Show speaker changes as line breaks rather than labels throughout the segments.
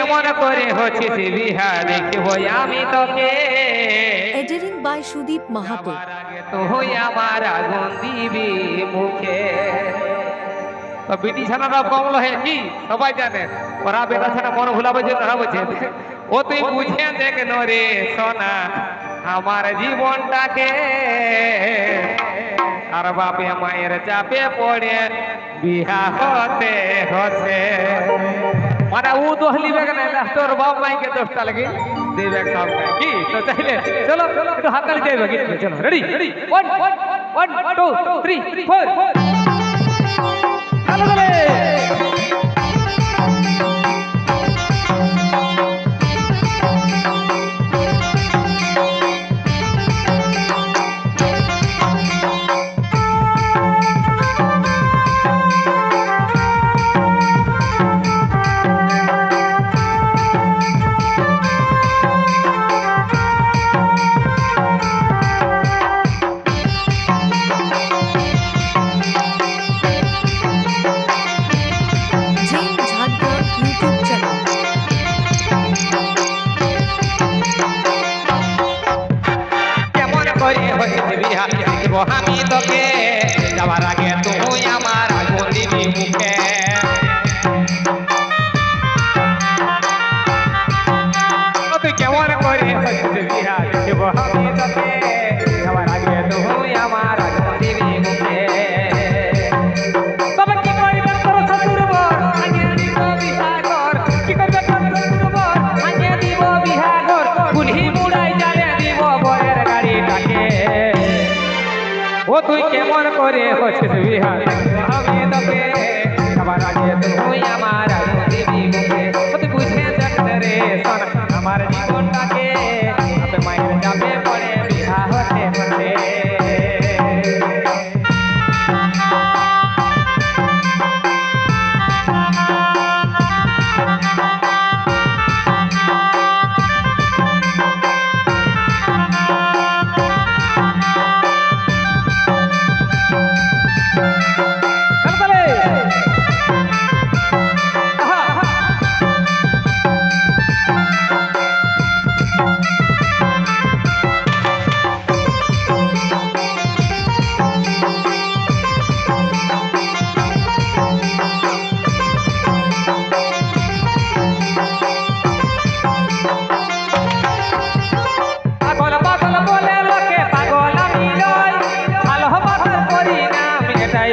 কেমন করে হচ্ছিস বিহা দেখব আমি তোকে।
Editing by Sudip Mahato.
তুই আমার আগুন দিবি মুখে। তো বিটি ছানারা কমলো হে কি সবাই জানে, ওরা বেটা ছানা মন ভুলাবে জন্য বলছে ও তুই বুঝে দেখ রে সোনা আমার জীবনটাকে। আর বাপে মায়ের চাপে পড়ে বিহা হতে হচ্ছে। মানে ও দোষ লিবে কেন, তোর বাপ মাইকে দোষটা লাগে দেবে সবকে কি। তো চাইলে চলো একটু হাততালি যাইবে কি, চলো রেডি 1 2 3 4 চলো চলে। আমি তোকে যাওয়ার আগে তুই আমার আগুন দিবি মুখে। তুই কেমন করে বিহা দেখব আমি তোকে যাওয়ার আগে তুই আমার আগুন দিবি মুখে। তবে কি করবে তোর শ্বশুর বর আগে দিব বিহা কর, কি করবে তোর শ্বশুর বর আগে দিব বিহা কর। কুলহি মুড়াই জালে দিব বরের গাড়িটাকে। ও তুই কেমন করে হচ্ছিস বিহা আমি তোকে সবার আগে তুই আমার আগুন দিবি মুখে। তুই বুঝে দেখ রে সোনা আমার জীবনটাকে বাপে মায়ের চাপে পড়ে বিহা হতে হচ্ছে।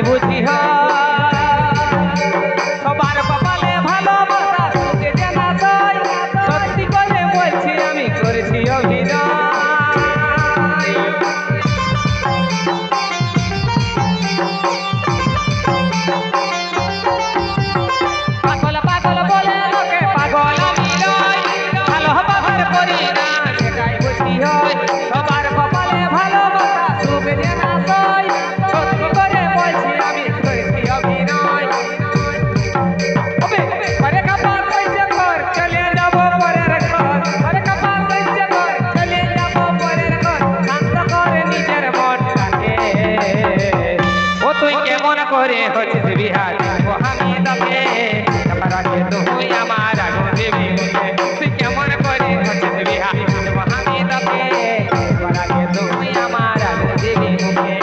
বুঝি সবার কপালে ভালোবাসা যে জানা যায়, সত্যি করে বলছি আমি করেছি অভিনয়। পাগল পাগল বলে লোকে পাগল আমি নই, ভালোবাসার পরিণাম এটাই বুঝি হয়। সবার কপালে ভালোবাসা সুখ যে না যায়, সত্যি করে বলছি আমি করেছি অভিনয়। পরে কপাল কইছে ঘর চলে যাব পরের ঘর, পরে কপাল কইছে ঘর চলে যাব পরের ঘর। শান্ত করে নিজের মনটাকে। ও তুই কেমন করে হচ্ছিস বিহা দেখব আমি তোকে যাবার আগে তুই আমার আগুন দিবি মুখে। তুই কেমন করে হচ্ছিস বিহা দেখব আমি তোকে যাবার আগে তুই আমার আগুন দিবি মুখে।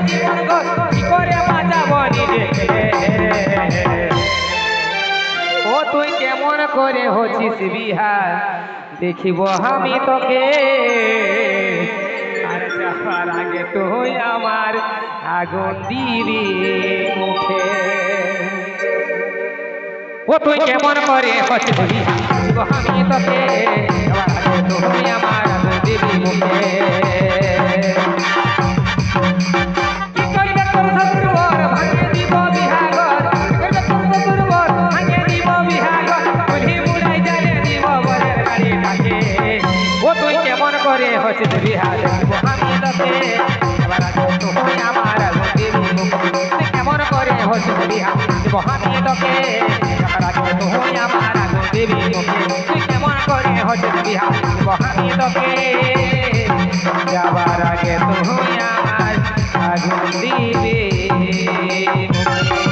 জীবন কি করে বাঁচাবো নিজেকে। করিস বিহার দেখিব আমি তোকে আর যাওয়ার আগে তুই আমার আগুন দিবি মুখে ও তুই কেমন করে করিস বিহার দেখিব আমি তোকে যাওয়ার আগে তুই আমার আগুন দিবি মুখে কি করিবে তোর শ্বশুরবর ভাঙে দিব বিহাঘর কি করিবে তোর শ্বশুরবর ভাঙে দিব বিহাঘর কুলি মুড়াই জ্বালে দিব বরের গাড়িটাকে ও তুই কেমন করে হচ্ছিস বিহা দেখিব আমি তোকে এবার আগে তুই আমার আগুন দিবি মুখে তুই কেমন করে হচ্ছিস বিহা দেখিব আমি তোকে এবার আগে তুই আমার আগুন দিবি মুখে তুই কেমন করে হচ্ছিস বিহা দেখিব আমি তোকে যাবার আগে তুই আমার আগুন দিবি মুখে